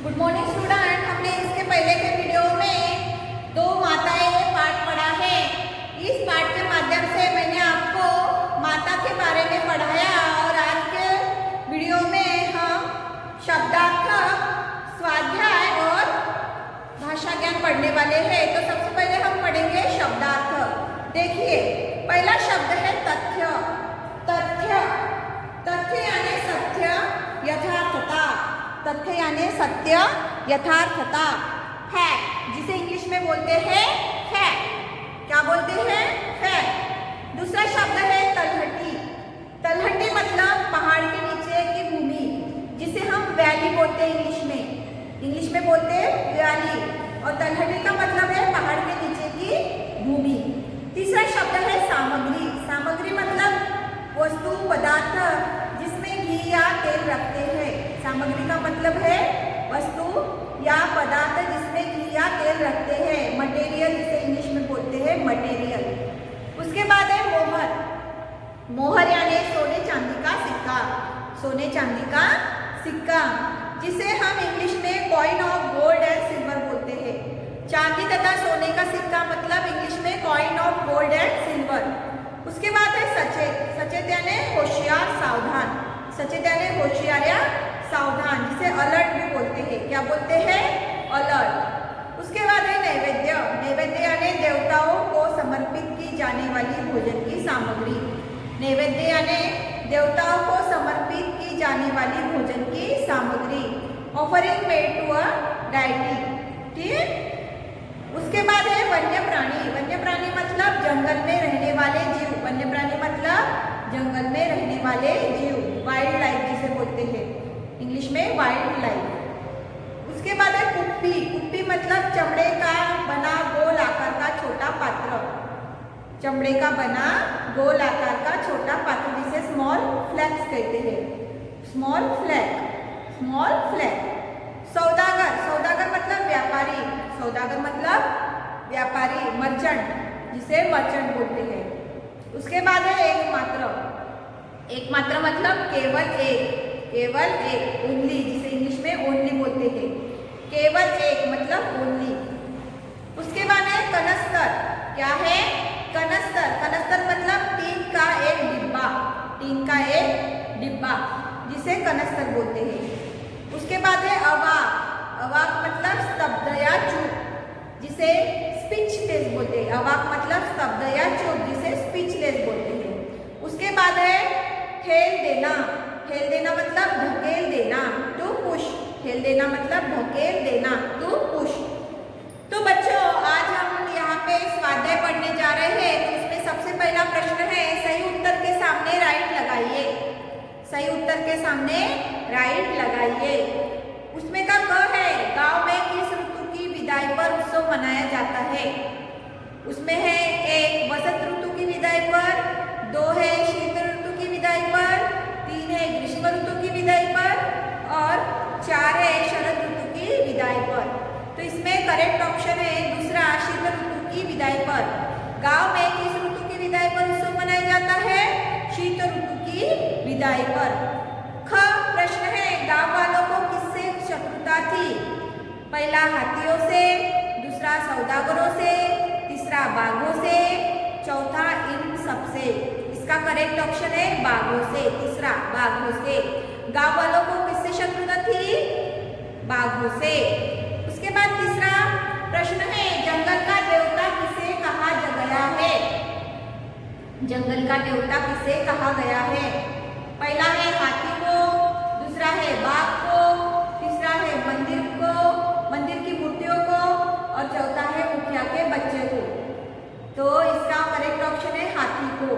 Good morning student. हमने इसके पहले के वीडियो में दो माताएं पाठ पढ़ा है। इस पाठ के माध्यम से मैंने आपको माता के बारे में पढ़ाया और आज के वीडियो में हम शब्दार्थ, स्वाध्याय और भाषा ज्ञान पढ़ने वाले हैं। तो सबसे पहले हम पढ़ेंगे शब्दार्थ। देखिए, पहला शब्द है तथ्य। तथ्य तथ्य यानी सत्य, यथार्थता। तथ्य यानी सत्य, यथार्थता। फैक्ट, जिसे इंग्लिश में बोलते हैं फैक्ट। क्या बोलते हैं? फैक्ट। दूसरा शब्द है तलहटी। तलहटी मतलब पहाड़ के नीचे की भूमि, जिसे हम वैली बोलते हैं इंग्लिश में बोलते हैं वैली। और तलहटी का मतलब है पहाड़ के नीचे की भूमि। तीसरा शब्द है सामग्री। सामग्री मतलब वस्तु, पदार्थ जिसमें घी या तेल रखते हैं। सामग्री का मतलब है वस्तु या पदार्थ जिसमें घी या तेल रखते हैं। मटेरियल, जिसे इंग्लिश में बोलते हैं मटेरियल। उसके बाद है मोहर। मोहर यानी सोने चांदी का सिक्का। सोने चांदी का सिक्का, जिसे हम इंग्लिश में coin of gold and silver बोलते हैं। चांदी तथा सोने का सिक्का मतलब इंग्लिश में coin of gold and silver. उसके बाद है सचेत। सचेत यानी होशियार, सावधान। सचेत यानी होशियार या सावधान, जिसे अलर्ट भी बोलते हैं। क्या बोलते हैं? अलर्ट। उसके बाद है नैवेद्य। नैवेद्य यानी देवताओं को समर्पित की जाने वाली भोजन की सामग्री। नैवेद्य यानी देवताओं को समर्पित की जाने वाली भोजन की सामग्री। Offering made to a deity. ठीक। उसके बाद है वन्य प्राणी। वन्य प्राणी मतलब जंगल में रहने वाले जीव। वन्य प्राणी मतलब जंगल में रहने वाले जीव, वाइल्ड लाइफ जिसे बोलते हैं इंग्लिश में वाइल्ड लाइफ। उसके बाद है कुप्पी। कुप्पी मतलब चमड़े का बना गोल आकार का छोटा पात्र। चमड़े का बना गोल आकार का छोटा पात्र, जिसे स्मॉल फ्लैक्स कहते हैं। Small flag, small flag. सौदागर। सौदागर मतलब व्यापारी। सौदागर मतलब व्यापारी, मर्चेंट, जिसे मर्चेंट बोलते हैं। उसके बाद है एकमात्र। एकमात्र मतलब केवल एक। केवल एक, ओनली, जिसे इंग्लिश में ओनली बोलते हैं। केवल एक मतलब ओनली। उसके बाद है कनस्तर। क्या है? कनस्तर। कनस्तर मतलब टीन का एक डिब्बा। टीन का एक डिब्बा, जिसे कनस्तर बोलते हैं। उसके बाद है अवाक। अवाक मतलब स्तब्ध या चुप, जिसे स्पीचलेस बोलते हैं। अवाक मतलब स्तब्ध या चुप, जिसे स्पीचलेस बोलते हैं। उसके बाद है ठेल देना। ठेल देना मतलब ढकेल देना, टू पुश। ठेल देना मतलब ढकेल देना, टू पुश। तो बच्चों, आज हम यहाँ पे स्वाध्याय पढ़ने जा रहे हैं। तो उसमें सबसे पहला प्रश्न है, सही उत्तर के सामने राइट लगाइए। सही उत्तर के सामने राइट लगाइए। उसमें का क है, गांव में किस ऋतु की विदाई पर उत्सव मनाया जाता है? उसमें है एक वसंत ऋतु की विदाई पर, दो है शीत ऋतु की विदाई पर, तीन है ग्रीष्म ऋतु की विदाई पर और चार है शरद ऋतु की विदाई पर। तो इसमें करेक्ट ऑप्शन है दूसरा, शीत ऋतु की विदाई पर। गांव में किस ऋतु की विदाई पर उत्सव मनाया जाता है? शीत ऋतु की विदाई पर। ख प्रश्न है, गांव वालों को किससे शत्रुता थी? पहला हाथियों से, दूसरा सौदागरों से, तीसरा बाघों से, चौथा इन सबसे। इसका करेक्ट ऑप्शन है बाघों से। तीसरा बाघों से। गांव वालों को किससे शत्रुता थी? बाघों से। उसके बाद तीसरा प्रश्न है, जंगल का देवता किसे कहा गया है? जंगल का देवता किसे कहा गया है? पहला है हाथी को, दूसरा है बाघ को, तीसरा है मंदिर को, मंदिर की मूर्तियों को और चौथा है मुखिया के बच्चे को। तो इसका करेक्ट ऑप्शन है हाथी को।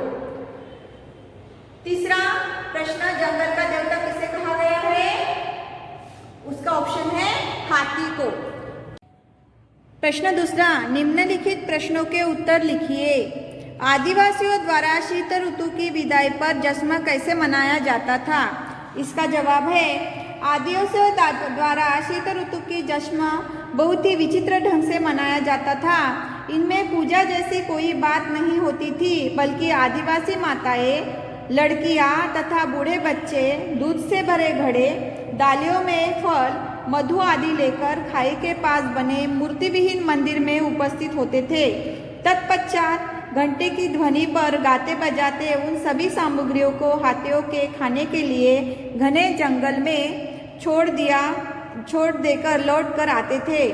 तीसरा प्रश्न, जंगल का देवता किसे कहा गया है? उसका ऑप्शन है हाथी को। प्रश्न दूसरा, निम्नलिखित प्रश्नों के उत्तर लिखिए। आदिवासियों द्वारा शीत ऋतु की विदाई पर जश्न कैसे मनाया जाता था? इसका जवाब है, आदिवासियों द्वारा शीत ऋतु की जश्न बहुत ही विचित्र ढंग से मनाया जाता था। इनमें पूजा जैसी कोई बात नहीं होती थी, बल्कि आदिवासी माताएं, लड़कियां तथा बूढ़े बच्चे दूध से भरे घड़े, डालियों में फल, मधु आदि लेकर खाई के पास बने मूर्ति विहीन मंदिर में उपस्थित होते थे। तत्पश्चात घंटे की ध्वनि पर गाते बजाते उन सभी सामग्रियों को हाथियों के खाने के लिए घने जंगल में छोड़ देकर लौट कर आते थे।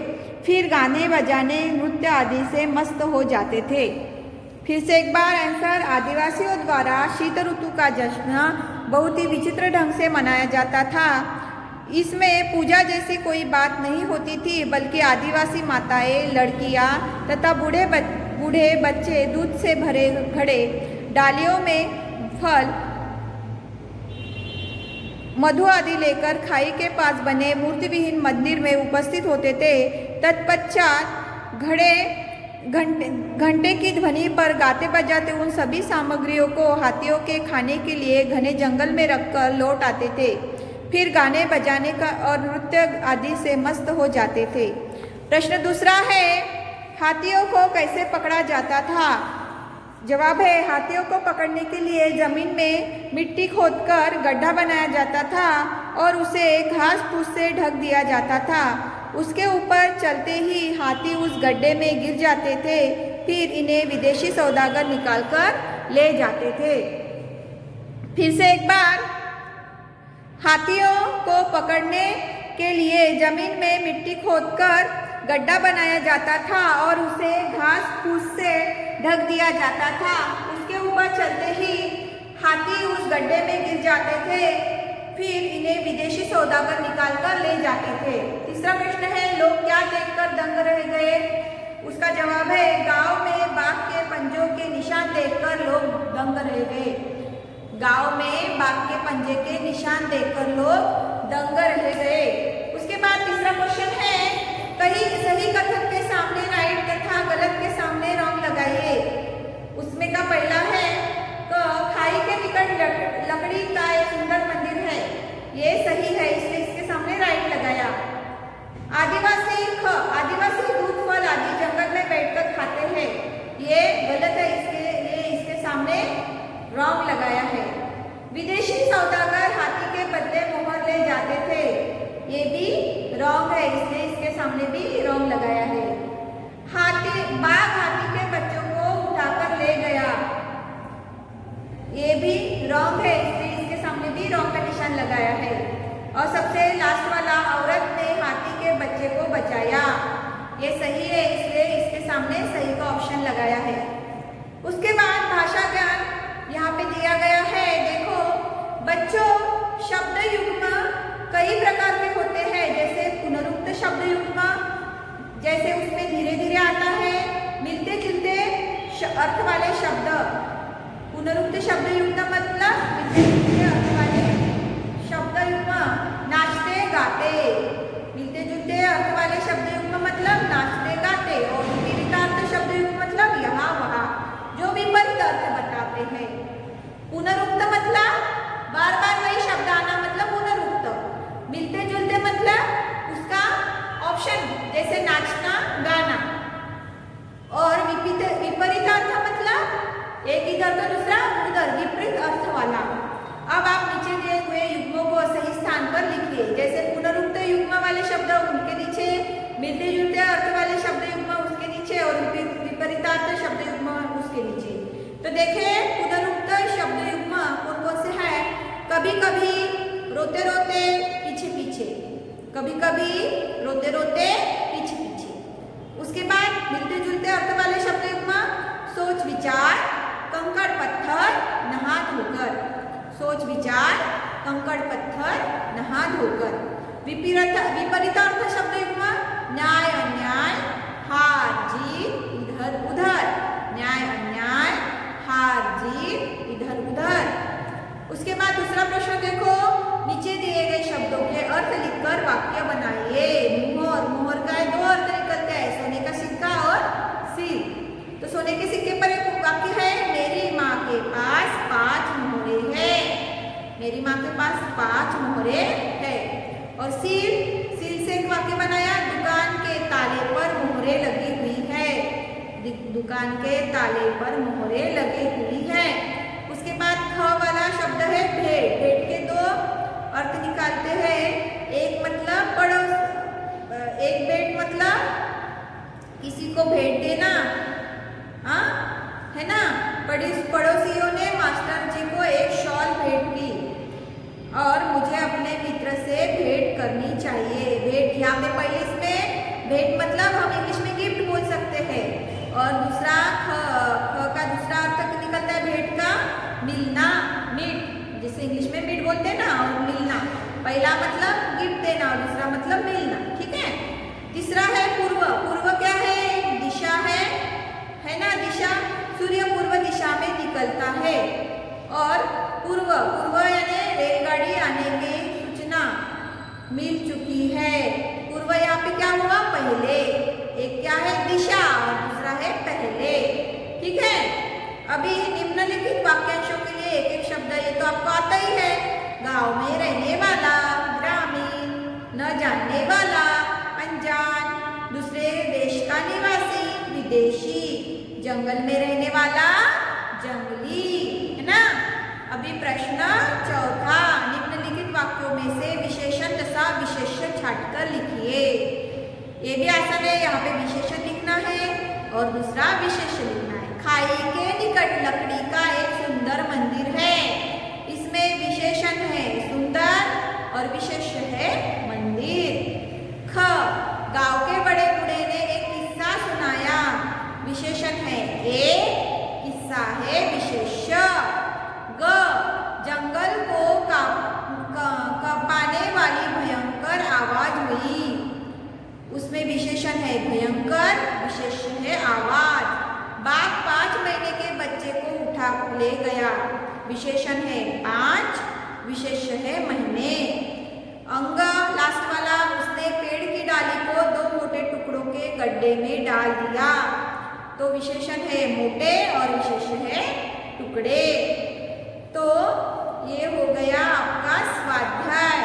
फिर गाने बजाने नृत्य आदि से मस्त हो जाते थे। फिर से एक बार आंसर, आदिवासियों द्वारा शीत ऋतु का जश्न बहुत ही विचित्र ढंग से मनाया जाता था। इसमें पूजा जैसी कोई बात नहीं होती थी, बल्कि आदिवासी माताएं, लड़कियां तथा बूढ़े बच्चे दूध से भरे घड़े डालियों में फल, मधु आदि लेकर खाई के पास बने मूर्ति विहीन मंदिर में उपस्थित होते थे। तत्पश्चात घंटे की ध्वनि पर गाते बजाते उन सभी सामग्रियों को हाथियों के खाने के लिए घने जंगल में रखकर लौट आते थे। फिर गाने बजाने का और नृत्य आदि से मस्त हो जाते थे। प्रश्न दूसरा है, हाथियों को कैसे पकड़ा जाता था? जवाब है, हाथियों को पकड़ने के लिए जमीन में मिट्टी खोदकर गड्ढा बनाया जाता था और उसे घास फूस से ढक दिया जाता था। उसके ऊपर चलते ही हाथी उस गड्ढे में गिर जाते थे। फिर इन्हें विदेशी सौदागर निकालकर ले जाते थे। फिर से एक बार, हाथियों को पकड़ने के लिए जमीन में मिट्टी खोदकर गड्ढा बनाया जाता था और उसे घास फूस से ढक दिया जाता था। उसके ऊपर चलते ही हाथी उस गड्ढे में गिर जाते थे। फिर इन्हें विदेशी सौदागर निकालकर ले जाते थे। तीसरा प्रश्न है, लोग क्या देखकर दंग रह गए? उसका जवाब है, गांव में बाघ के पंजों के निशान देखकर लोग दंग रह गए। गांव में बाघ के पंजे के निशान देखकर लोग दंग रह गए। उसके बाद तीसरा क्वेश्चन है, कहीं सही कथन के सामने राइट तथा गलत के सामने रॉन्ग लगाइए। उसमें का पहला है, खाई के निकट लकड़ी का एक सुंदर मंदिर है, ये सही है, इसलिए इसके सामने राइट लगाया। आदिवासी दूध फल आदि जंगल में बैठकर खाते हैं, ये गलत है, इसके सामने रॉन्ग लगाया है। विदेशी सौदागर हाथी के बदले मोहर ले जाते थे, ये भी रॉन्ग है, इसलिए इसके सामने भी रॉन्ग लगाया है। बाघ हाथी के बच्चों को उठाकर ले गया, ये भी रॉन्ग है, इसलिए इसके सामने भी रॉन्ग का निशान लगाया है। और सबसे लास्ट वाला, औरत ने हाथी के बच्चे को बचाया, ये सही है, इसलिए इसके सामने सही का ऑप्शन लगाया है। उसके बाद भाषा ज्ञान यहाँ पे दिया गया है। देखो बच्चों, शब्द युग्म कई प्रकार के होते हैं, जैसे पुनरुक्त शब्द युग्म, जैसे उसमें धीरे धीरे आता है, मिलते जुलते अर्थ वाले शब्द। पुनरुक्त शब्द युग्म मतलब मिलते जुलते अर्थ वाले शब्द युग्म। नाचते गाते, मिलते जुलते अर्थ वाले शब्द युग्म मतलब नाचते गाते। और विपरीतार्थ शब्द युग्म मतलब यहाँ वहाँ, जो विपरीत अर्थ बताते हैं। पुनरुक्त मतलब बार बार वही शब्द आना, मतलब पुनरुक्त। मिलते जुलते मतलब उसका ऑप्शन, जैसे नाचना गाना। और विपरीतार्थ मतलब एक इधर तो दूसरा उधर, विपरीत अर्थ वाला। अब आप नीचे दिए हुए युग्मों को सही स्थान पर लिखिए, जैसे पुनरुक्त युग्म वाले शब्द उनके नीचे, मिलते जुलते अर्थ वाले शब्द युग्म उसके नीचे और विपरीतार्थ शब्द युग्म उसके नीचे। तो देखिए पुनरुक्त शब्द युग्म कौन कौन से हैं? कभी कभी, रोते रोते, पीछे पीछे, कभी कभी, रोते रोते, पीछे पीछे। उसके बाद मिलते जुलते अर्थ वाले शब्द युग्म, सोच विचार, कंकड़ पत्थर, नहा धोकर। सोच विचार, कंकड़ पत्थर, नहा धोकर। विपरीतार्थ शब्द युग्म, न्याय अन्याय, हार जीत, इधर उधर। न्याय अन्याय, हार जीत, इधर उधर। उसके बाद दूसरा प्रश्न देखो, नीचे दिए गए शब्दों के अर्थ लिखकर वाक्य बनाइए। मोहर, मोहर का दो अर्थ निकलते हैं, सोने का सिक्का और सिर। तो सोने के सिक्के पर एक वाक्य है, मेरी माँ के पास 5 मोहरे हैं। मेरी माँ के पास 5 मोहरे हैं। और सिर से एक वाक्य बनाया, दुकान के ताले पर मोहरे लगी हुई है। दुकान के ताले पर मोहरे लगी हुई है। उसके बाद ख वाला शब्द है भेड़। भेड़ के दो अर्थ निकालते हैं, यहाँ पे पहले इसमें भेंट मतलब हम इंग्लिश में गिफ्ट बोल सकते हैं, और दूसरा ख का दूसरा अर्थ निकलता है भेंट का मिलना, मीट, जैसे इंग्लिश में मीट बोलते हैं ना, और मिलना। पहला मतलब गिफ्ट देना और दूसरा मतलब मिलना, ठीक है। तीसरा है पूर्व। पूर्व क्या है? दिशा है ना, दिशा। सूर्य पूर्व दिशा में निकलता है। और पूर्व यानी रेलगाड़ी आने की सूचना मिल चुकी है। पूर्व यहाँ पे क्या हुआ? पहले। एक क्या है? दिशा, और दूसरा है पहले, ठीक है। अभी निम्नलिखित वाक्यांशों के लिए एक एक शब्द, ये तो आपको आता ही है। गांव में रहने वाला, ग्रामीण, न जानने वाला, अनजान, दूसरे देश का निवासी, विदेशी, जंगल में रहने वाला, जंगली, है ना। अभी प्रश्न चौथा, निम्नलिखित वाक्यों में से विशेषण तथा विशेष्य छांटकर लिखिए। ये भी आसान है, यहाँ पे विशेषण लिखना है और दूसरा विशेष्य लिखना है। खाई के निकट लकड़ी का एक सुंदर मंदिर है। इसमें विशेषण है सुंदर और विशेष्य है मंदिर। ख, गांव के बड़े बूढ़े ने एक किस्सा सुनाया। विशेषण है एक, किस्सा है विशेष्य। ग, जंगल को कांपने वाली भयंकर आवाज हुई। उसमें विशेषण है भयंकर, विशेष्य है आवाज। बाघ 5 महीने के बच्चे को उठा ले गया। विशेषण है 5, विशेष्य है महीने। अंग, लास्ट वाला, उसने पेड़ की डाली को 2 मोटे टुकड़ों के गड्ढे में डाल दिया। तो विशेषण है मोटे और विशेष्य है टुकड़े। तो ये हो गया आपका स्वाध्याय।